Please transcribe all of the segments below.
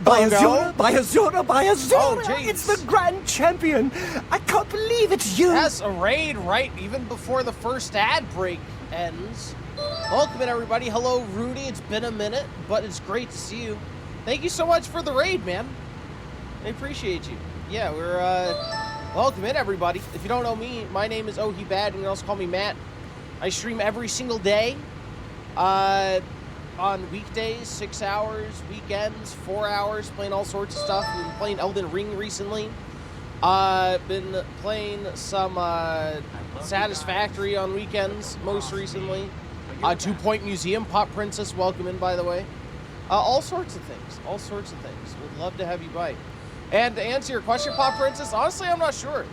By Azura! Oh, jeez. It's the grand champion! I can't believe it's you! Yes, a raid right even before the first ad break ends. Welcome in, everybody. Hello, Rudy. It's been a minute, but it's great to see you. Thank you so much for the raid, man. I appreciate you. Yeah, we're, welcome in, everybody. If you don't know me, my name is Bad, and you can also call me Matt. I stream every single day. On weekdays, 6 hours, weekends, 4 hours, playing all sorts of stuff. We've been playing Elden Ring recently. Been playing some Satisfactory on weekends, most recently. 2 Point Museum, Pop Princess, welcome in, by the way. All sorts of things, Would love to have you by. And to answer your question, Pop Princess, honestly, I'm not sure.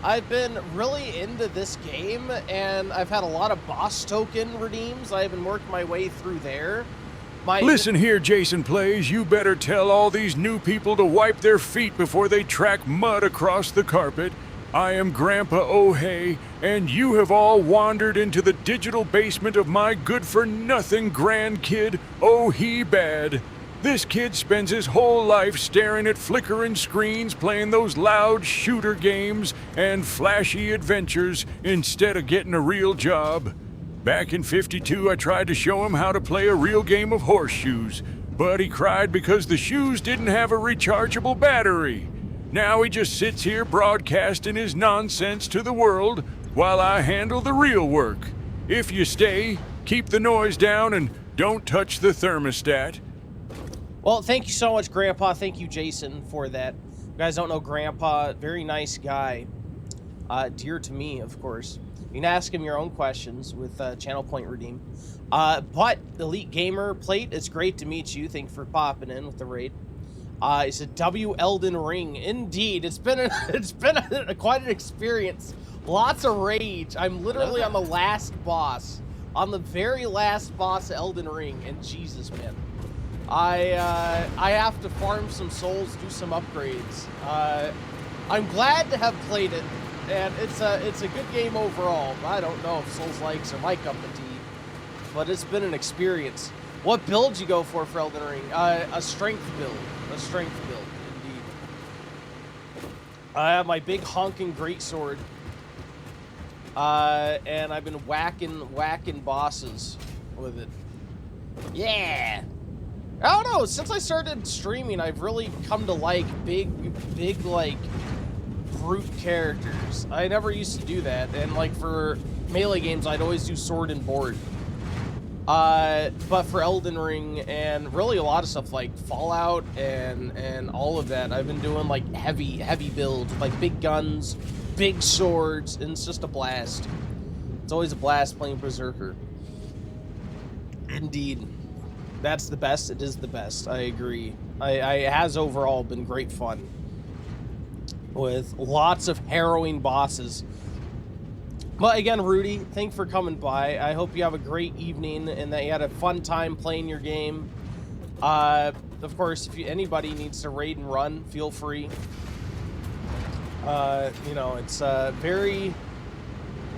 I've been really into this game, and I've had a lot of boss token redeems. I've been working my way through there. Listen here, Jason Plays, you better tell all these new people to wipe their feet before they track mud across the carpet. I am Grandpa O'Hay, and you have all wandered into the digital basement of my good-for-nothing grandkid, Bad. This kid spends his whole life staring at flickering screens, playing those loud shooter games and flashy adventures instead of getting a real job. Back in '52, I tried to show him how to play a real game of horseshoes, but he cried because the shoes didn't have a rechargeable battery. Now he just sits here broadcasting his nonsense to the world while I handle the real work. If you stay, keep the noise down and don't touch the thermostat. Well, thank you so much, Grandpa. Thank you, Jason, for that. You guys don't know Grandpa, very nice guy. Dear to me, of course. You can ask him your own questions with Channel Point Redeem. But Elite Gamer Plate, it's great to meet you. Thank you for popping in with the raid. It's a W Elden Ring. Indeed, it's been quite an experience. Lots of rage. I'm literally on the last boss, on the very last boss of Elden Ring, and Jesus, man. I have to farm some souls, do some upgrades. I'm glad to have played it, and it's a good game overall. I don't know if Souls likes are my cup of tea, but it's been an experience. What build you go for Elden Ring? A strength build. A strength build, indeed. I have my big honking greatsword, and I've been whacking bosses with it. Yeah. I don't know, since I started streaming, I've really come to like big, like, brute characters. I never used to do that, and like for melee games, I'd always do sword and board. But for Elden Ring and really a lot of stuff like Fallout and all of that, I've been doing like heavy builds with like big guns, big swords, and it's just a blast. It's always a blast playing Berserker. Indeed. That's the best. It is the best. I agree. It has overall been great fun with lots of harrowing bosses. But again, Rudy, thanks for coming by. I hope you have a great evening and that you had a fun time playing your game. Of course, if anybody needs to raid and run, feel free. You know, it's very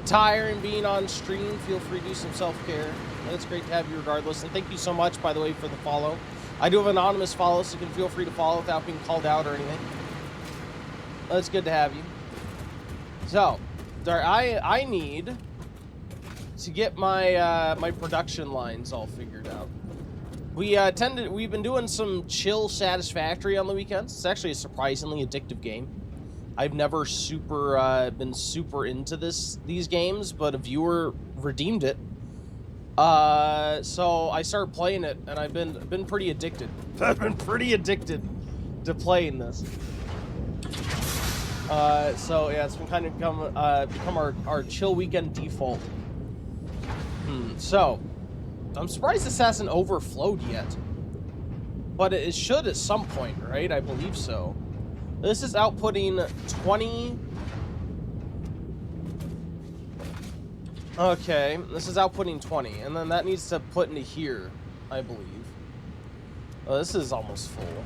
tiring being on stream. Feel free to do some self-care. It's great to have you regardless. And thank you so much, by the way, for the follow. I do have an anonymous follow, so you can feel free to follow without being called out or anything. It's good to have you. So, I need to get my my production lines all figured out. We've been doing some chill Satisfactory on the weekends. It's actually a surprisingly addictive game. I've never been super into these games, but a viewer redeemed it. So I started playing it, and I've been pretty addicted. I've been pretty addicted to playing this. So yeah, it's been kind of become our chill weekend default. So I'm surprised this hasn't overflowed yet, but it should at some point, right? I believe so. This is outputting 20. Okay, this is outputting 20, and then that needs to put into here, I believe. Oh, this is almost full.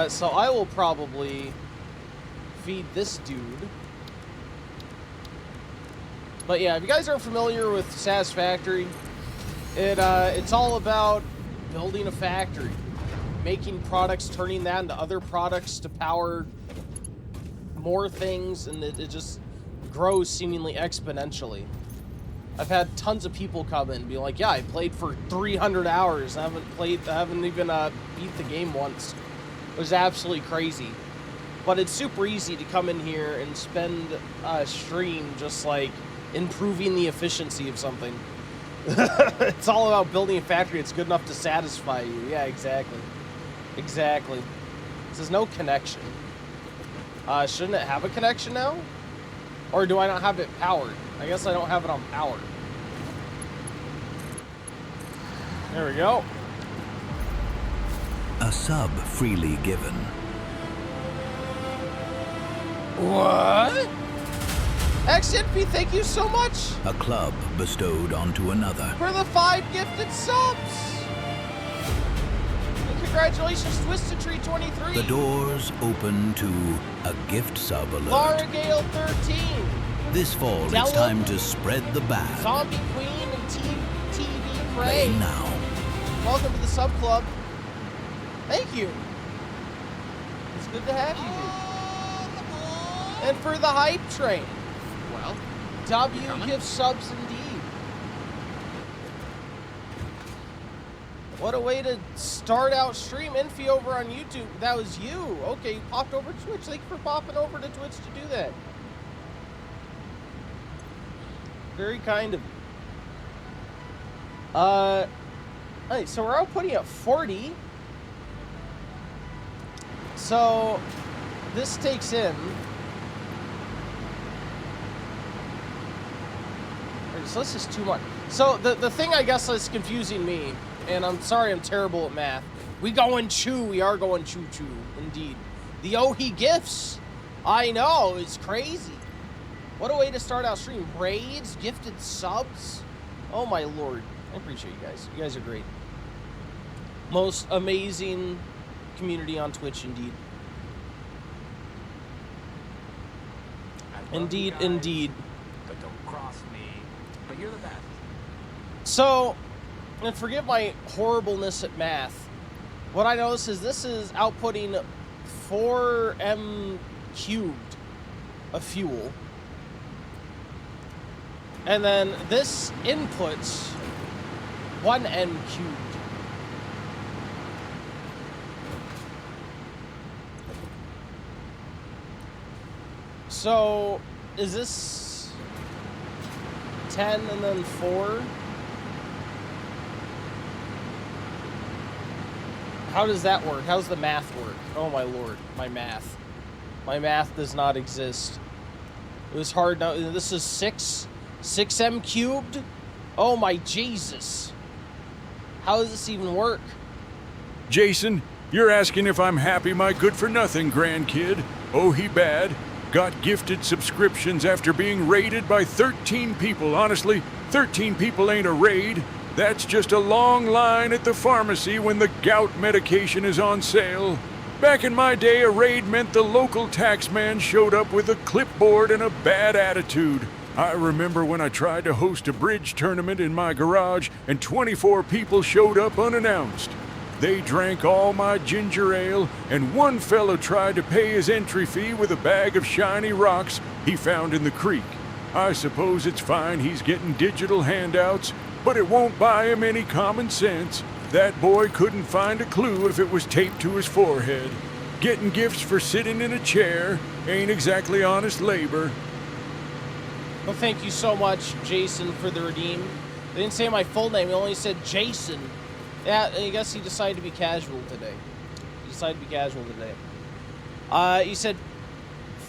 So I will probably feed this dude. But yeah, if you guys aren't familiar with Satisfactory, it's all about building a factory. making products, turning that into other products to power more things, and it just grows seemingly exponentially. I've had tons of people come in and be like, yeah, I played for 300 hours. I haven't even beat the game once. It was absolutely crazy. But it's super easy to come in here and spend a stream just like improving the efficiency of something. It's all about building a factory that's good enough to satisfy you. Yeah, exactly. Exactly. This is no connection. Shouldn't it have a connection now? Or do I not have it powered? I guess I don't have it on power. There we go. A sub freely given. What? XNP, thank you so much A club bestowed onto another. for the 5 gifted subs. And congratulations, Twisted Tree 23. The doors open to a gift sub alert. Laura Gale 13. This fall, Tell it's them. time to spread the bad. Zombie Queen and TV Play Prey. now. Welcome to the sub club. Thank you. It's good to have you here. And for the hype train. Well, W coming? gives subs indeed. What a way to start out stream. Infi over on YouTube. That was you. Okay, you popped over to Twitch. Thank you for popping over to Twitch to do that. Very kind of you. Hey, so we're outputting at 40. So this takes in. So this is too much. So the thing I guess that's confusing me, and I'm sorry I'm terrible at math. We going choo. We are going choo choo. Indeed. The Ohi gifts. I know, it's crazy. What a way to start out stream. Raids, gifted subs. Oh my lord. I appreciate you guys. You guys are great. Most amazing community on Twitch, indeed. I love Indeed, you guys, indeed. But don't cross me. But you're the best. So, and forgive my horribleness at math, what I notice is this is outputting 4m cubed of fuel. And then this inputs 1m cubed. So, is this 10 and then 4? How does that work? How's the math work? Oh my lord, my math. My math does not exist. It was hard now. This is 6m cubed? Oh my Jesus. How does this even work? Jason, you're asking if I'm happy my good-for-nothing grandkid, oh he bad, got gifted subscriptions after being raided by 13 people. Honestly, 13 people ain't a raid. That's just a long line at the pharmacy when the gout medication is on sale. Back in my day, a raid meant the local taxman showed up with a clipboard and a bad attitude. I remember when I tried to host a bridge tournament in my garage and 24 people showed up unannounced. They drank all my ginger ale, and one fellow tried to pay his entry fee with a bag of shiny rocks he found in the creek. I suppose it's fine he's getting digital handouts, but it won't buy him any common sense. That boy couldn't find a clue if it was taped to his forehead. Getting gifts for sitting in a chair ain't exactly honest labor. Well, thank you so much, Jason, for the redeem. They didn't say my full name. They only said Jason. Yeah, I guess he decided to be casual today. He decided to be casual today. He said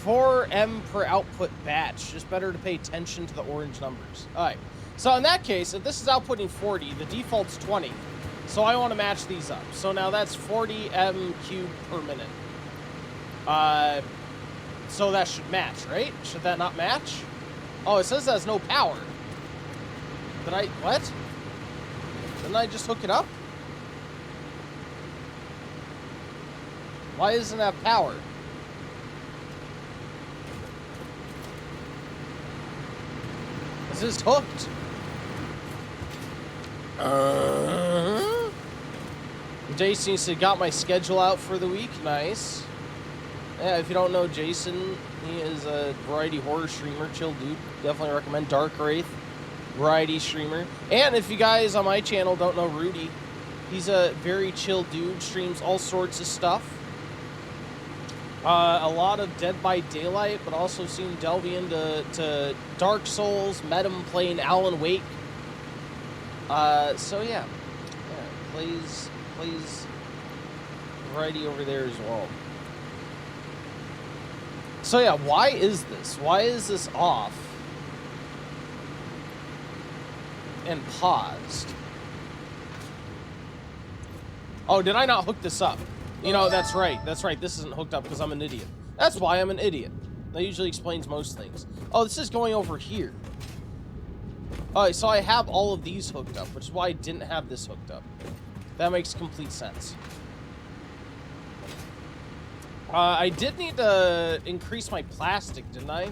4M per output batch. Just better to pay attention to the orange numbers. All right. So in that case, if this is outputting 40, the default's 20. So I want to match these up. So now that's 40 M cubed per minute. So that should match, right? Should that not match? Oh, it says that has no power. Did I, what? Didn't I just hook it up? Why doesn't it have power? Is this hooked? Jason said, got my schedule out for the week. Nice. Yeah, if you don't know Jason, he is a variety horror streamer, chill dude. Definitely recommend Dark Wraith, variety streamer. And if you guys on my channel don't know Rudy, he's a very chill dude, streams all sorts of stuff. A lot of Dead by Daylight, but also seen delving into Dark Souls, met him playing Alan Wake. So yeah, plays variety over there as well. So yeah, why is this? Why is this off and paused? Oh, did I not hook this up? You know, that's right. That's right. This isn't hooked up because I'm an idiot. That's why I'm an idiot. That usually explains most things. Oh, this is going over here. Alright, so I have all of these hooked up, which is why I didn't have this hooked up. That makes complete sense. I did need to increase my plastic, didn't I?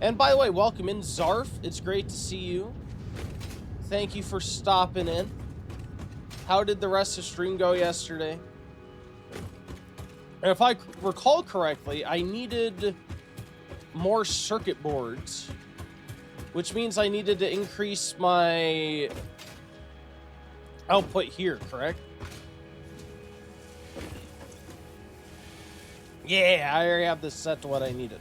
And by the way, welcome in, Zarf. It's great to see you. Thank you for stopping in. How did the rest of the stream go yesterday? And if I recall correctly, I needed more circuit boards, which means I needed to increase my output here, correct? Yeah, I already have this set to what I needed.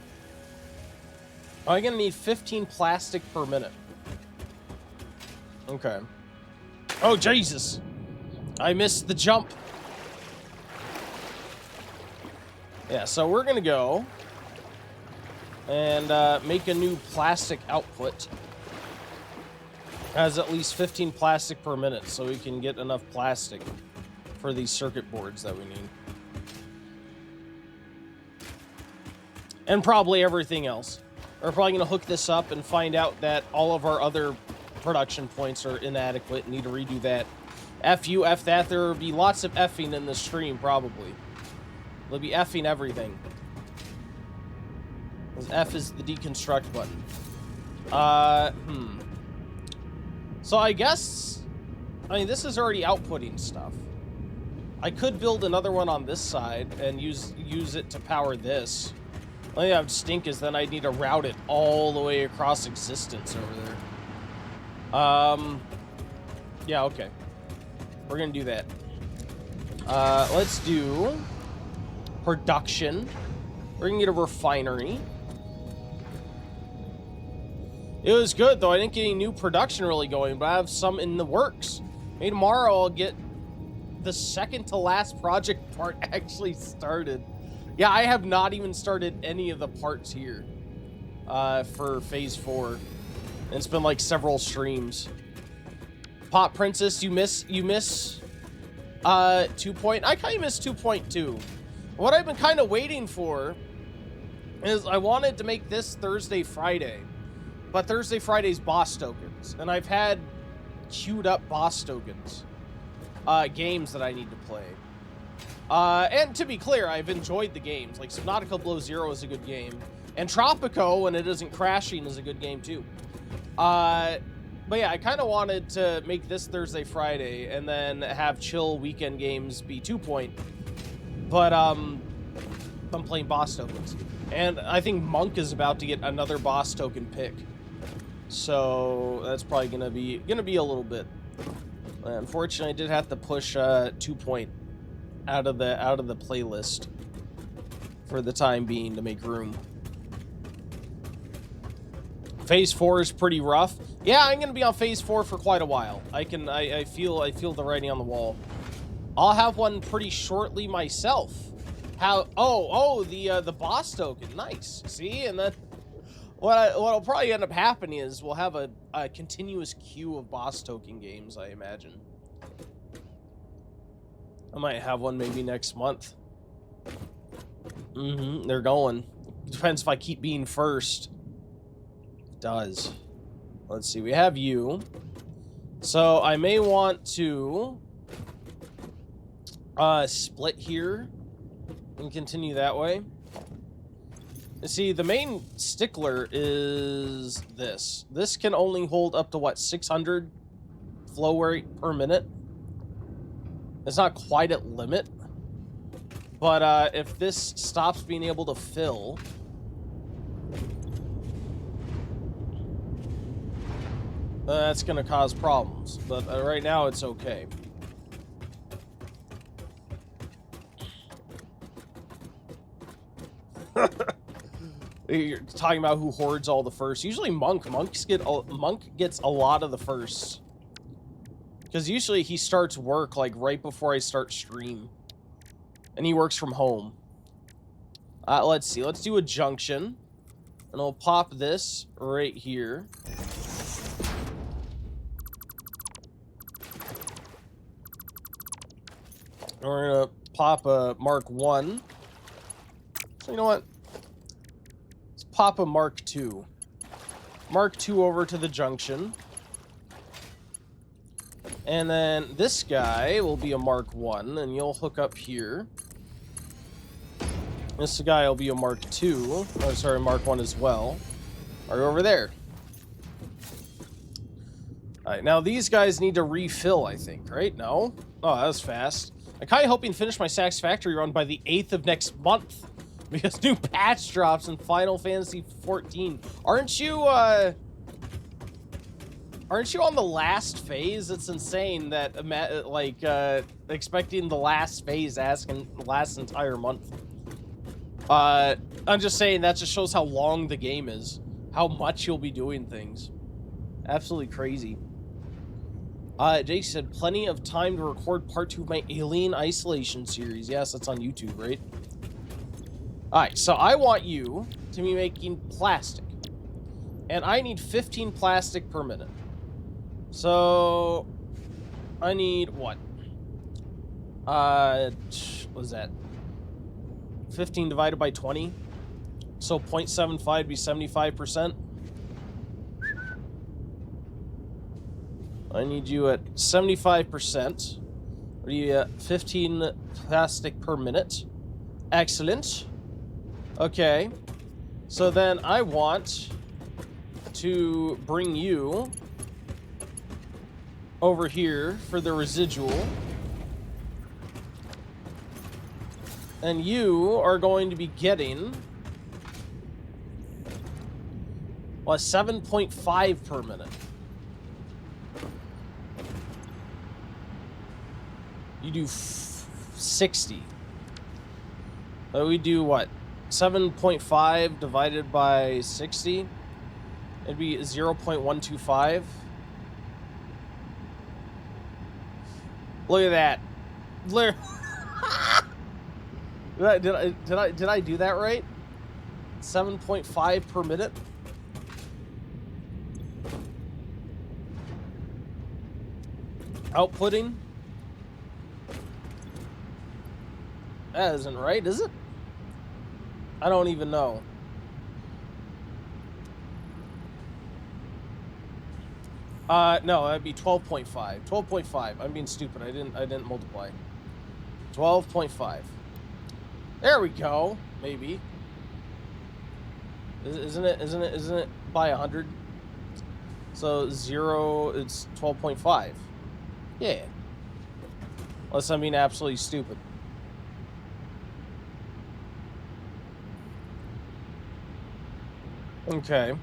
I'm gonna need 15 plastic per minute. Okay. Oh, Jesus! I missed the jump. Yeah, so we're gonna go and make a new plastic output. Has at least 15 plastic per minute, so we can get enough plastic for these circuit boards that we need. And probably everything else. We're probably gonna hook this up and find out that all of our other production points are inadequate and need to redo that. F you, F that. There will be lots of effing in the stream, probably. They'll be effing everything. Because F is the deconstruct button. So I guess... I mean, this is already outputting stuff. I could build another one on this side and use it to power this. The only thing that would stink is then I'd need to route it all the way across existence over there. Yeah, okay. We're gonna do that. Let's do production. We're gonna get a refinery. It was good, though. I didn't get any new production really going, but I have some in the works. Maybe tomorrow I'll get the second to last project part actually started. Yeah, I have not even started any of the parts here for Phase 4. And it's been like several streams. Pop Princess, you miss 2 point. I kind of miss 2.2. What I've been kind of waiting for is I wanted to make this Thursday, Friday. But Thursday, Friday's boss tokens. And I've had queued up boss tokens. Games that I need to play. And to be clear, I've enjoyed the games. Like, Subnautica Below Zero is a good game. And Tropico, when it isn't crashing, is a good game, too. But yeah, I kind of wanted to make this Thursday, Friday, and then have chill weekend games be 2 point. But, I'm playing boss tokens. And I think Monk is about to get another boss token pick. So, that's probably gonna be a little bit. Unfortunately, I did have to push 2 point out of the playlist for the time being to make room. Phase 4 is pretty rough. Yeah, I'm gonna be on Phase 4 for quite a while. I feel the writing on the wall. I'll have one pretty shortly myself. The boss token, nice. See, and then what'll probably end up happening is we'll have a continuous queue of boss token games, I imagine. I might have one maybe next month. They're going. Depends if I keep being first. It does. Let's see, we have you. So I may want to split here and continue that way. You see, the main stickler is this. This can only hold up to, what, 600 flow rate per minute? It's not quite at limit. But if this stops being able to fill... that's going to cause problems. But right now, it's okay. You're talking about who hoards all the firsts. Usually Monk. Monk gets a lot of the firsts. Because usually he starts work like right before I start stream. And he works from home. Let's see. Let's do a junction. And we'll pop this right here. And we're going to pop a Mark 1. So you know what? Let's pop a Mark 2. Mark 2 over to the junction. And then this guy will be a Mark 1, and you'll hook up here. This guy will be a Mark 2. Oh, sorry, Mark 1 as well. Right over there. Alright, now these guys need to refill, I think, right? No? Oh, that was fast. I'm kind of hoping to finish my Satisfactory run by the 8th of next month. Because new patch drops in Final Fantasy XIV. Aren't you on the last phase? It's insane that, expecting the last phase asking last entire month. I'm just saying that just shows how long the game is. How much you'll be doing things. Absolutely crazy. Jake said, plenty of time to record part 2 of my Alien Isolation series. Yes, that's on YouTube, right? Alright, so I want you to be making plastic. And I need 15 plastic per minute. So, I need what? What is that? 15 divided by 20. So 0.75 would be 75%. I need you at 75%. What are you at? 15 plastic per minute. Excellent. Okay. So then I want to bring you over here for the residual. And you are going to be getting 7.5 per minute. You do 60. So we do what? 7.5 divided by 60. It'd be 0.125. Look at that. Did I do that right? 7.5 per minute. Outputting. That isn't right, is it? I don't even know. No, that'd be 12.5. 12.5. I'm being stupid. I didn't multiply. 12.5. There we go. Maybe. Isn't it by 100? So 0, it's 12.5. Yeah. Unless I'm being absolutely stupid. Okay.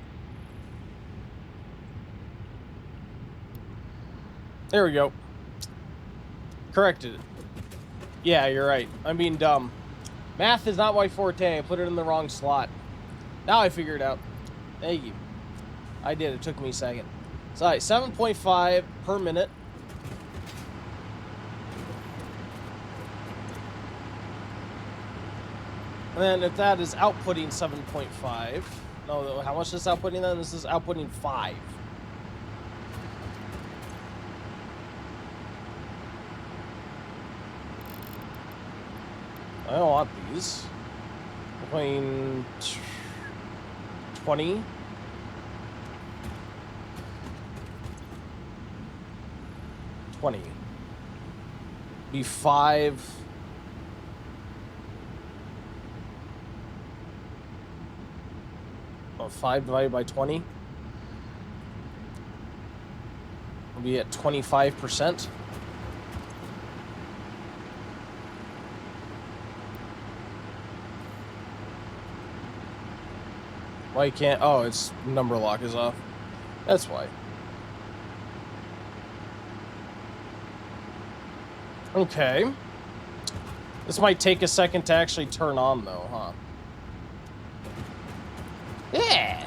There we go. Corrected it. Yeah, you're right. I'm being dumb. Math is not my forte. I put it in the wrong slot. Now I figured it out. Thank you. I did. It took me a second. So, 7.5 per minute. And then if that is outputting 7.5... No, how much is this outputting then? This is outputting 5. I don't want these. Between 20. Be 5. Oh, 5 divided by 20. We'll be at 25%. Why you can't? Oh, its number lock is off. That's why. Okay. This might take a second to actually turn on, though, huh? Yeah!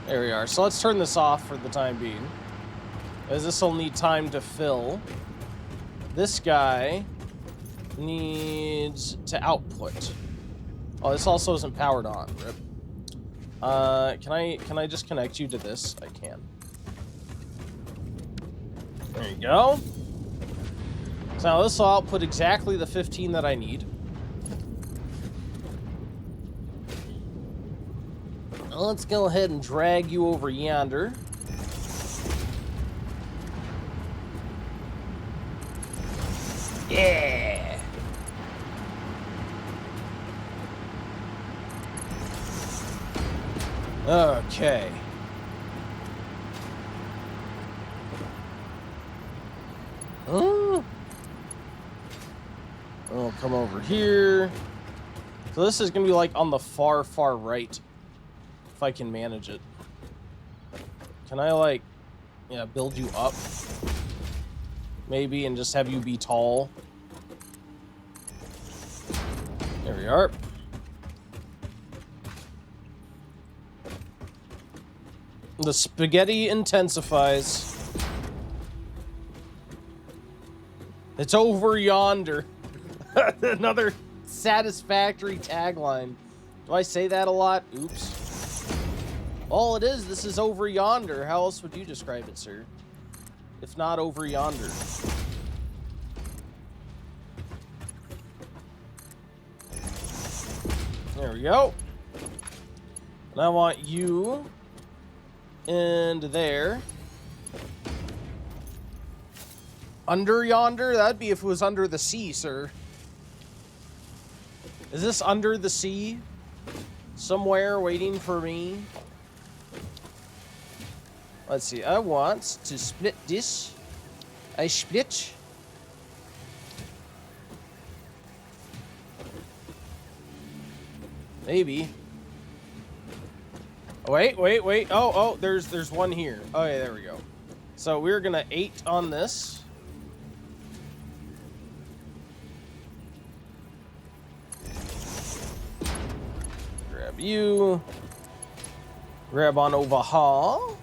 There we are. So let's turn this off for the time being, as this will need time to fill. This guy needs to output. Oh, this also isn't powered on. Rip. Can I just connect you to this? I can. There you go. So now this will output exactly the 15 that I need. Let's go ahead and drag you over yonder. Yeah. Okay. Oh, come over here. So this is gonna be like on the far right, if I can manage it. Can I like, yeah, build you up? Maybe, and just have you be tall. There we are. The spaghetti intensifies. It's over yonder. Another Satisfactory tagline. Do I say that a lot? Oops. All it is, this is over yonder. How else would you describe it, sir? If not over yonder. There we go. And I want you and there. Under yonder? That'd be if it was under the sea, sir. Is this under the sea? Somewhere waiting for me? Let's see. I want to split this. I split. Maybe. Oh, wait. Oh, there's one here. Oh, yeah, there we go. So we're gonna 8 on this. Grab you. Grab on overhaul.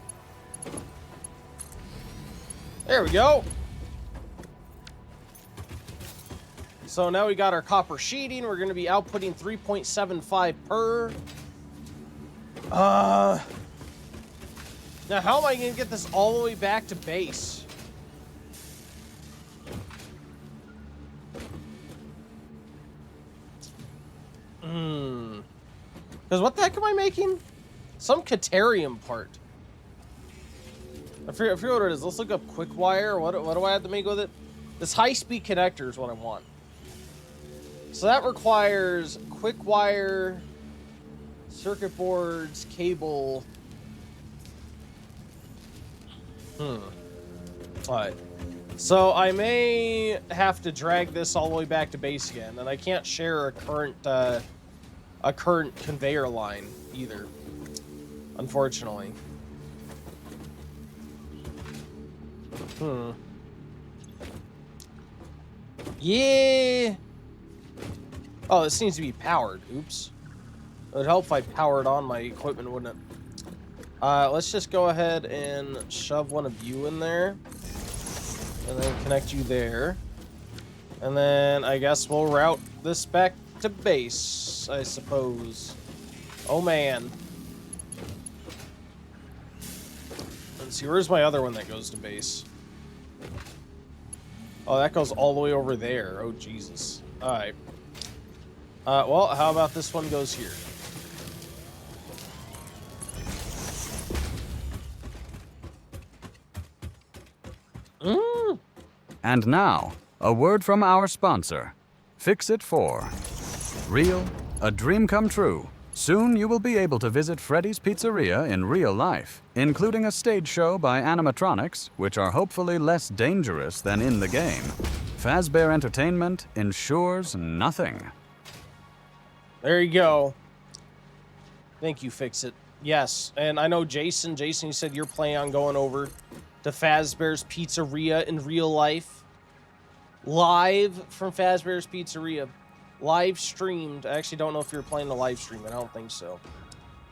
There we go. So now we got our copper sheeting. We're going to be outputting 3.75 per. Now how am I going to get this all the way back to base? Because what the heck am I making? Some Caterium part. I forget what it is. Let's look up quick wire. What do I have to make with it? This high-speed connector is what I want. So that requires quick wire, circuit boards, cable. Alright. So I may have to drag this all the way back to base again, and I can't share a current conveyor line either, unfortunately. Yeah. Oh, this needs to be powered. Oops. It would help if I powered on my equipment, wouldn't it? Let's just go ahead and shove one of you in there. And then connect you there. And then I guess we'll route this back to base, I suppose. Oh, man. Let's see, where's my other one that goes to base? Oh, that goes all the way over there. Oh, Jesus. Alright. Well, how about this one goes here? And now, a word from our sponsor, Fix It 4. Real, a dream come true. Soon you will be able to visit Freddy's Pizzeria in real life, including a stage show by animatronics, which are hopefully less dangerous than in the game. Fazbear Entertainment ensures nothing. There you go. Thank you, Fix It. Yes, and I know Jason. Jason, you said you're planning on going over to Fazbear's Pizzeria in real life. Live from Fazbear's Pizzeria. Live streamed. I actually don't know if you're planning to live stream it. I don't think so.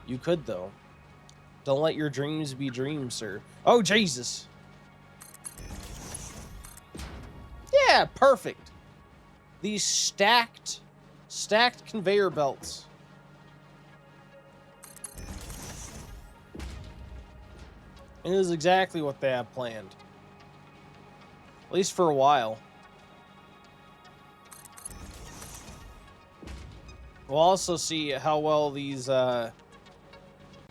You could, though. Don't let your dreams be dreams, sir. Oh, Jesus. Yeah, perfect. These stacked conveyor belts. It is exactly what they have planned. At least for a while. We'll also see how well these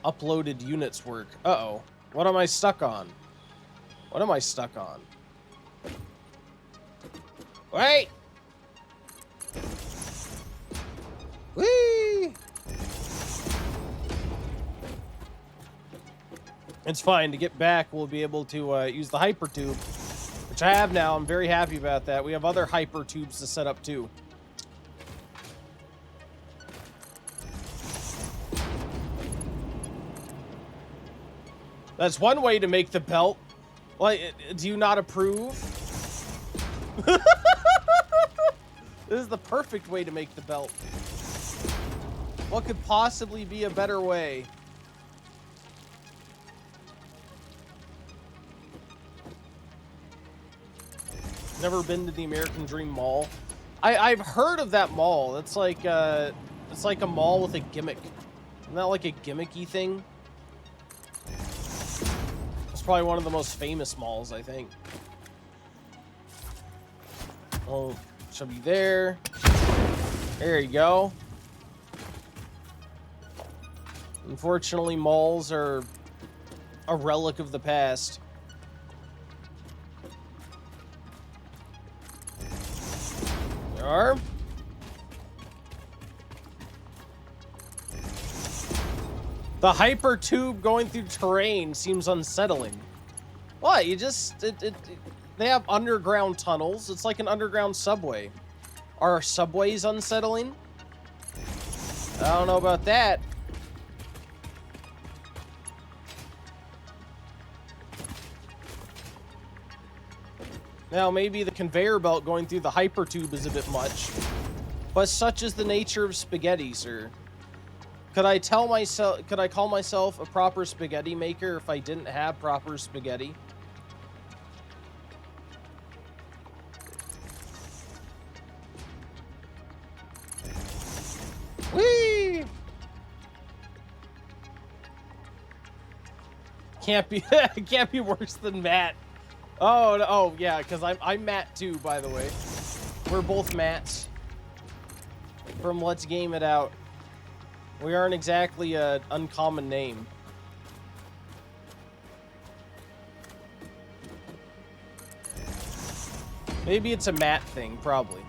uploaded units work. Uh-oh. What am I stuck on? What am I stuck on? Wait! Whee! It's fine. To get back, we'll be able to use the hyper tube, which I have now. I'm very happy about that. We have other hyper tubes to set up too. That's one way to make the belt. Like, do you not approve? This is the perfect way to make the belt. What could possibly be a better way? Never been to the American Dream Mall. I've heard of that mall. It's like a mall with a gimmick. Isn't that like a gimmicky thing? It's probably one of the most famous malls, I think. Oh, shove you there. There you go. Unfortunately, malls are a relic of the past. There are. The hyper tube going through terrain seems unsettling. What? You just... they have underground tunnels. It's like an underground subway. Are subways unsettling? I don't know about that. Now, maybe the conveyor belt going through the hyper tube is a bit much. But such is the nature of spaghetti, sir. Could I call myself a proper spaghetti maker if I didn't have proper spaghetti? Whee! Can't be worse than Matt. Oh, no, oh yeah, because I'm Matt too, by the way. We're both Matts from Let's Game It Out. We aren't exactly an uncommon name. Maybe it's a Matt thing, probably.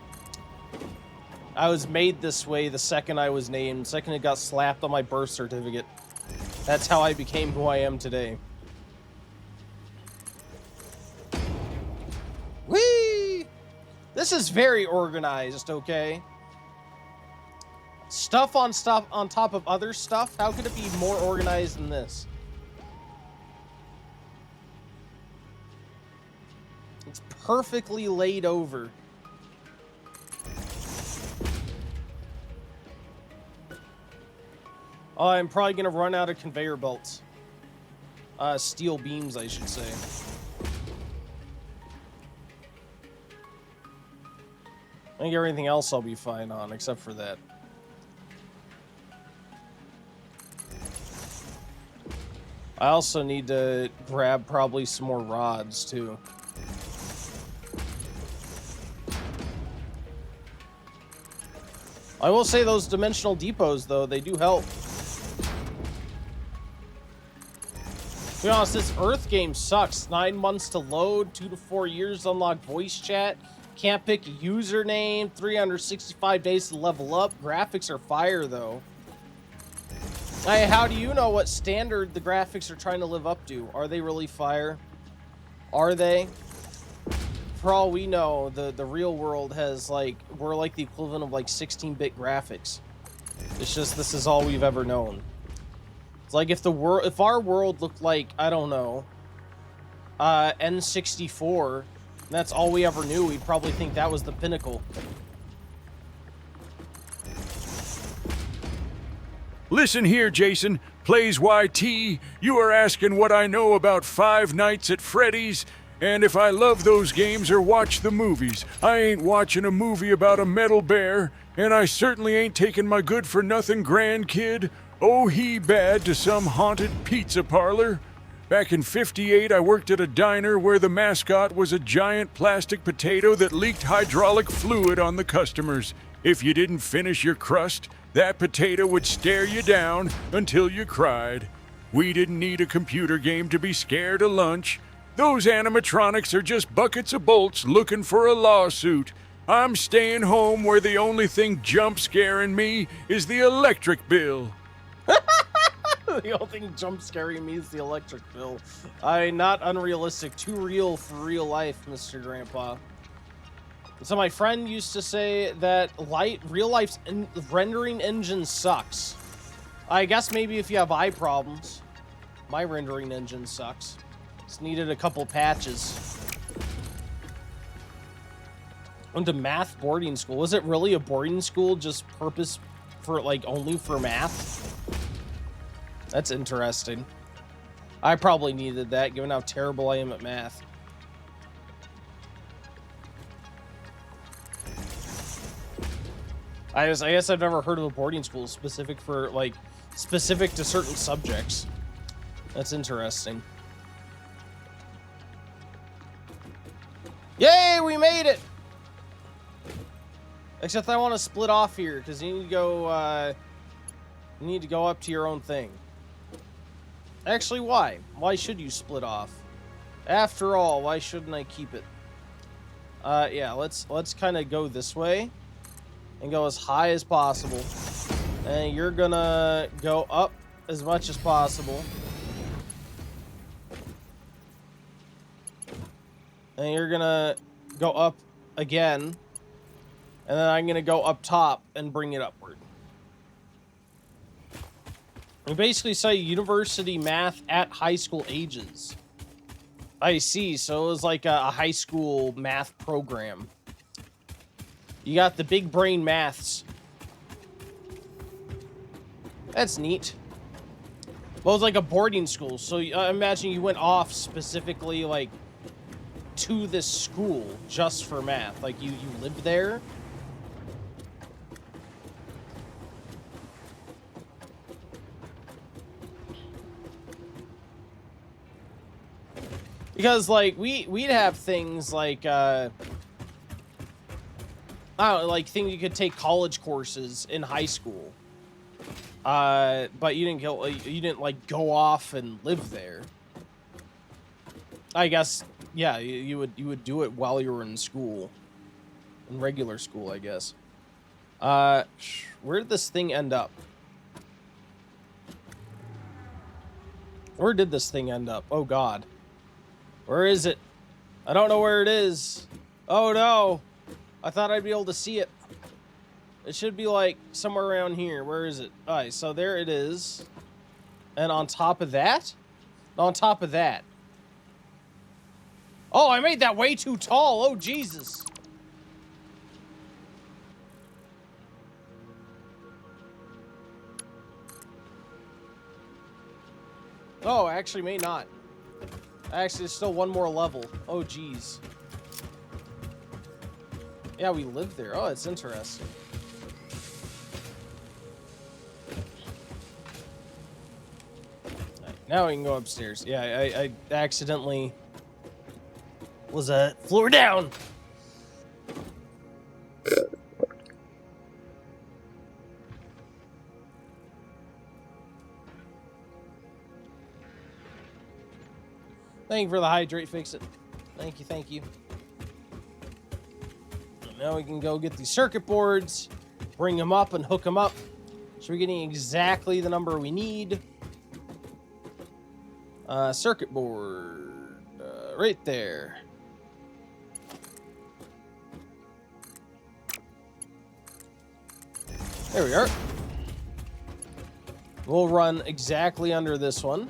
I was made this way the second I was named, the second it got slapped on my birth certificate. That's how I became who I am today. Whee! This is very organized, okay? Stuff on top of other stuff? How could it be more organized than this? It's perfectly laid over. Oh, I'm probably gonna run out of conveyor belts. Steel beams, I should say. I think everything else I'll be fine on, except for that. I also need to grab probably some more rods, too. I will say those dimensional depots, though, they do help. To be honest, this Earth game sucks. 9 months to load, 2 to 4 years to unlock voice chat. Can't pick a username, 365 days to level up. Graphics are fire, though. Hey, how do you know what standard the graphics are trying to live up to? Are they really fire? Are they? For all we know, the real world has, like, we're like the equivalent of, like, 16-bit graphics. It's just, this is all we've ever known. It's like if our world looked like, I don't know, N64, and that's all we ever knew, we'd probably think that was the pinnacle. Listen here, Jason. Plays YT. You are asking what I know about Five Nights at Freddy's, and if I love those games or watch the movies. I ain't watching a movie about a metal bear, and I certainly ain't taking my good-for-nothing grandkid, oh he bad, to some haunted pizza parlor. Back in '58, I worked at a diner where the mascot was a giant plastic potato that leaked hydraulic fluid on the customers. If you didn't finish your crust, that potato would stare you down until you cried. We didn't need a computer game to be scared of lunch. Those animatronics are just buckets of bolts looking for a lawsuit. I'm staying home where the only thing jump scaring me is the electric bill. The only thing jump scaring me is the electric bill. Not unrealistic. Too real for real life, Mr. Grandpa. So my friend used to say that real life's rendering engine sucks. I guess maybe if you have eye problems. My rendering engine sucks. Just needed a couple patches. Went to math boarding school. Was it really a boarding school just purpose for like only for math? That's interesting. I probably needed that given how terrible I am at math. I guess I've never heard of a boarding school specific to certain subjects. That's interesting. Yay, we made it! Except I want to split off here because you need to go up to your own thing. Actually, why? Why should you split off? After all, why shouldn't I keep it? Yeah, let's kind of go this way and go as high as possible. And you're gonna go up as much as possible. And you're gonna go up again. And then I'm gonna go up top and bring it upward. We basically say university math at high school ages. I see, so it was like a high school math program. You got the big brain maths. That's neat. Well, it's like a boarding school, so I imagine you went off specifically like to this school just for math. Like you lived there. Because, like, we'd have things like, I don't know, like, things you could take college courses in high school. But you didn't, like, go off and live there. I guess, yeah, you would do it while you were in school. In regular school, I guess. Where did this thing end up? Where did this thing end up? Oh, God. Where is it? I don't know where it is. Oh, no. I thought I'd be able to see it. It should be, like, somewhere around here. Where is it? All right, so there it is. And on top of that? On top of that. Oh, I made that way too tall. Oh, Jesus. Oh, actually may not. Actually, there's still one more level. Oh, geez. Yeah, we live there. Oh, it's interesting. Right, now we can go upstairs. Yeah, I accidentally was floor down. Thank you for the hydrate, fix it. Thank you, thank you. And now we can go get these circuit boards, bring them up and hook them up. So we're getting exactly the number we need. Circuit board, right there. There we are. We'll run exactly under this one.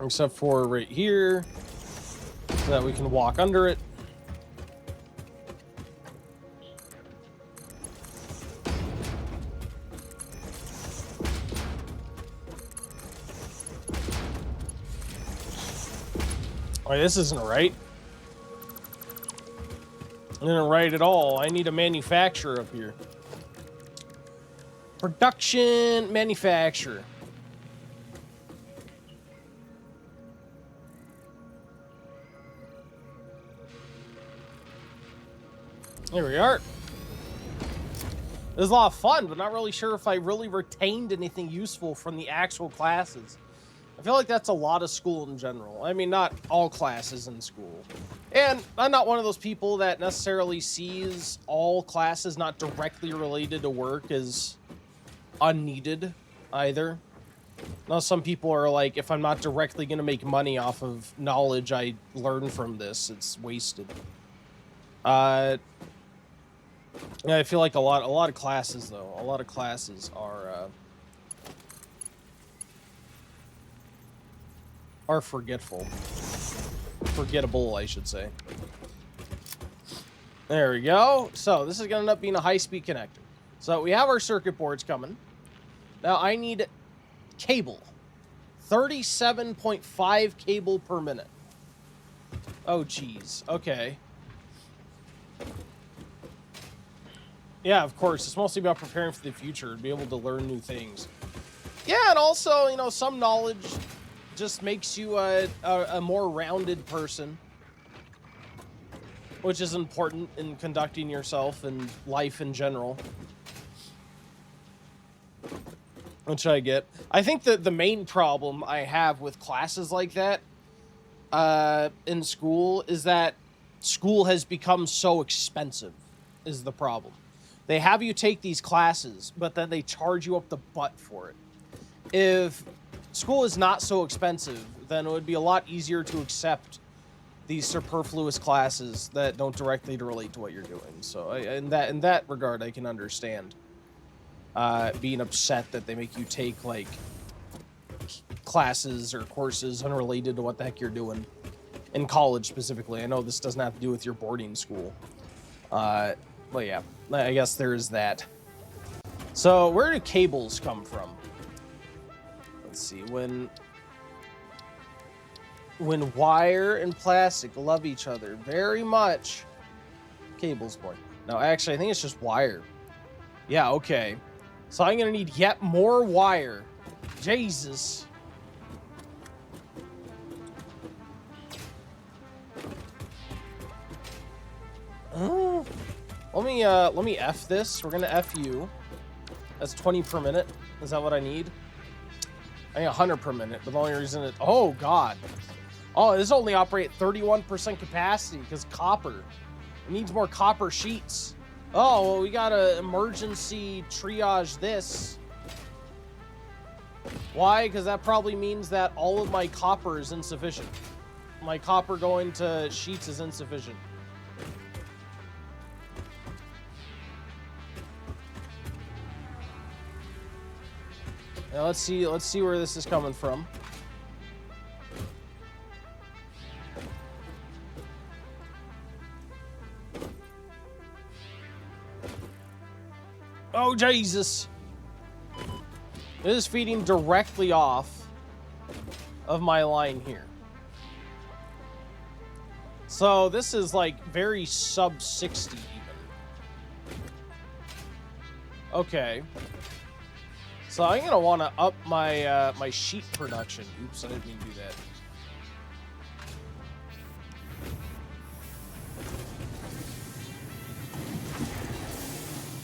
Except for right here, so that we can walk under it. Oh, this isn't right. It isn't right at all. I need a manufacturer up here. Production manufacturer. Here we are. It was a lot of fun, but not really sure if I really retained anything useful from the actual classes. I feel like that's a lot of school in general. I mean, not all classes in school. And I'm not one of those people that necessarily sees all classes not directly related to work as unneeded either. Now, some people are like, if I'm not directly going to make money off of knowledge I learn from this, it's wasted. Yeah, I feel like a lot of classes though. A lot of classes are forgetful. Forgettable, I should say. There we go. So this is gonna end up being a high-speed connector. So we have our circuit boards coming. Now I need cable. 37.5 cable per minute. Oh geez. Okay. Yeah, of course. It's mostly about preparing for the future, to be able to learn new things. Yeah, and also, you know, some knowledge just makes you a more rounded person, which is important in conducting yourself and life in general. Which I get. I think that the main problem I have with classes like that in school is that school has become so expensive, is the problem. They have you take these classes, but then they charge you up the butt for it. If school is not so expensive, then it would be a lot easier to accept these superfluous classes that don't directly relate to what you're doing. So in that regard, I can understand being upset that they make you take like classes or courses unrelated to what the heck you're doing in college specifically. I know this doesn't have to do with your boarding school. But yeah, I guess there is that. So where do cables come from? Let's see. When wire and plastic love each other very much, cables born. No, actually, I think it's just wire. Yeah, okay. So I'm gonna need yet more wire. Jesus. Let me F this. We're gonna F you. That's 20 per minute. Is that what I need? I need 100 per minute, but the only reason it... Oh, God. Oh, this only operate 31% capacity because copper. It needs more copper sheets. Oh, well, we gotta emergency triage this. Why? Because that probably means that all of my copper is insufficient. My copper going to sheets is insufficient. Now let's see where this is coming from. Oh, Jesus. This is feeding directly off of my line here. So this is like very sub 60 even. Okay. So I'm gonna want to up my my sheet production. Oops, I didn't mean to do that.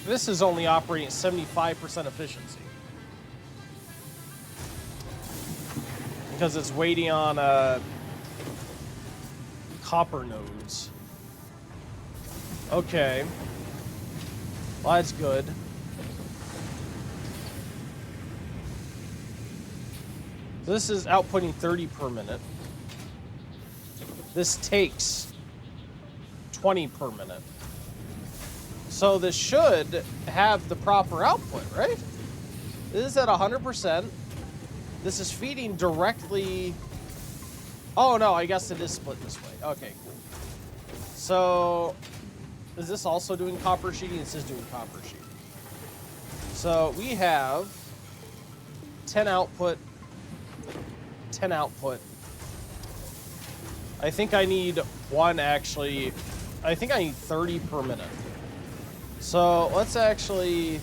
This is only operating at 75% efficiency because it's waiting on copper nodes. Okay, well that's good. This is outputting 30 per minute. this takes 20 per minute. So this should have the proper output, right? This is at 100%. This is feeding directly... Oh, no, I guess it is split this way. Okay, cool. So, is this also doing copper sheeting? This is doing copper sheeting. So, we have 10 output, 10 output. I think I need one, actually. I think I need 30 per minute. So, let's actually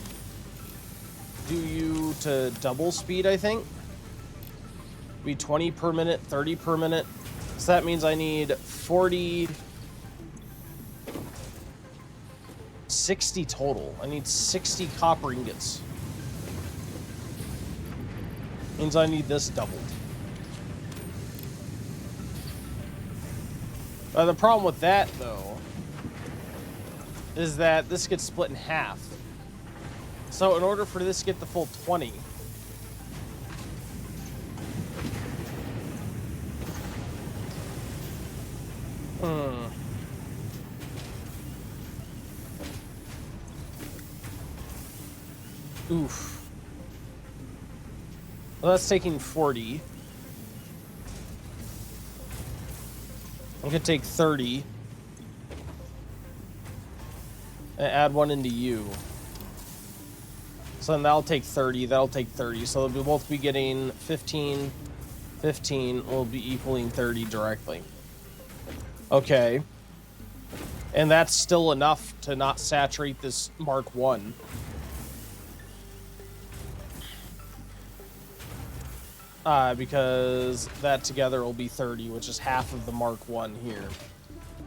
do you to double speed, I think. Be 20 per minute, 30 per minute. So that means I need 40, 60 total. I need 60 copper ingots. Means I need this doubled. The problem with that, though, is that this gets split in half. So in order for this to get the full 20, oof. Well, that's taking 40. I'm gonna take 30. And add one into you. So then that'll take 30, that'll take 30. So they'll both be getting 15, 15 will be equaling 30 directly. Okay. And that's still enough to not saturate this Mark 1. Because that together will be 30, which is half of the Mark 1 here.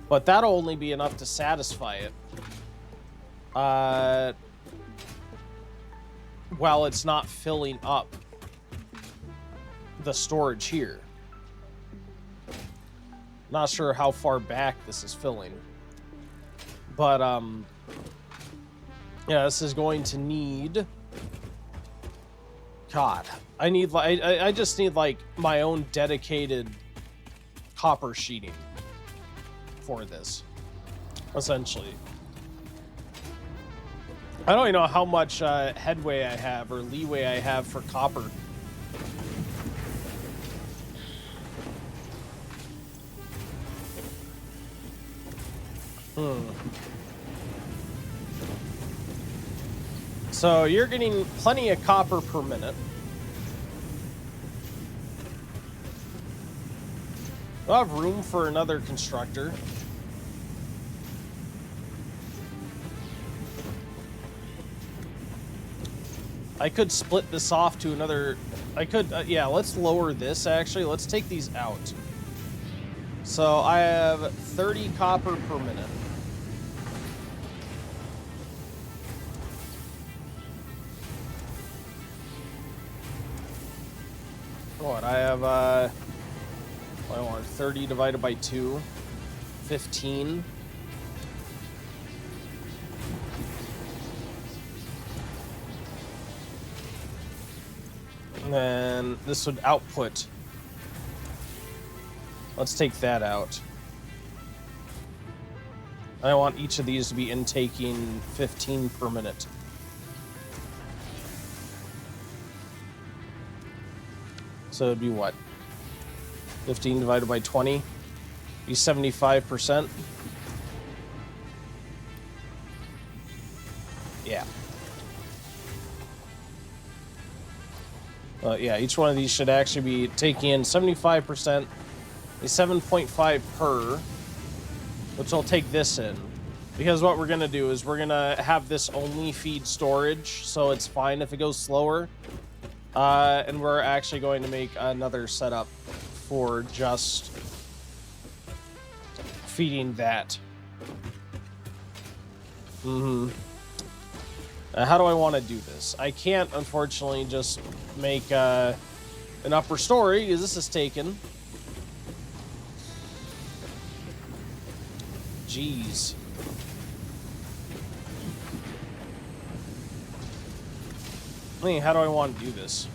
But that'll only be enough to satisfy it. While it's not filling up the storage here. Not sure how far back this is filling. But, yeah, this is going to need... God, I just need, like, my own dedicated copper sheeting for this, essentially. I don't even know how much headway I have or leeway I have for copper. So you're getting plenty of copper per minute. We'll have room for another constructor. I could split this off to another... I could... yeah, let's lower this, actually. Let's take these out. So I have 30 copper per minute. What, I have, I want 30 divided by 2. 15. And then this would output. Let's take that out. I want each of these to be intaking 15 per minute. So it'd be what? 15 divided by 20? Be 75%? Yeah. Yeah, each one of these should actually be taking in 75%, a 7.5 per, which will take this in. Because what we're going to do is we're going to have this only feed storage, so it's fine if it goes slower. And we're actually going to make another setup for just feeding that. How do I want to do this? I can't, unfortunately, just make an upper story, because this is taken. Jeez. I mean, how do I want to do this?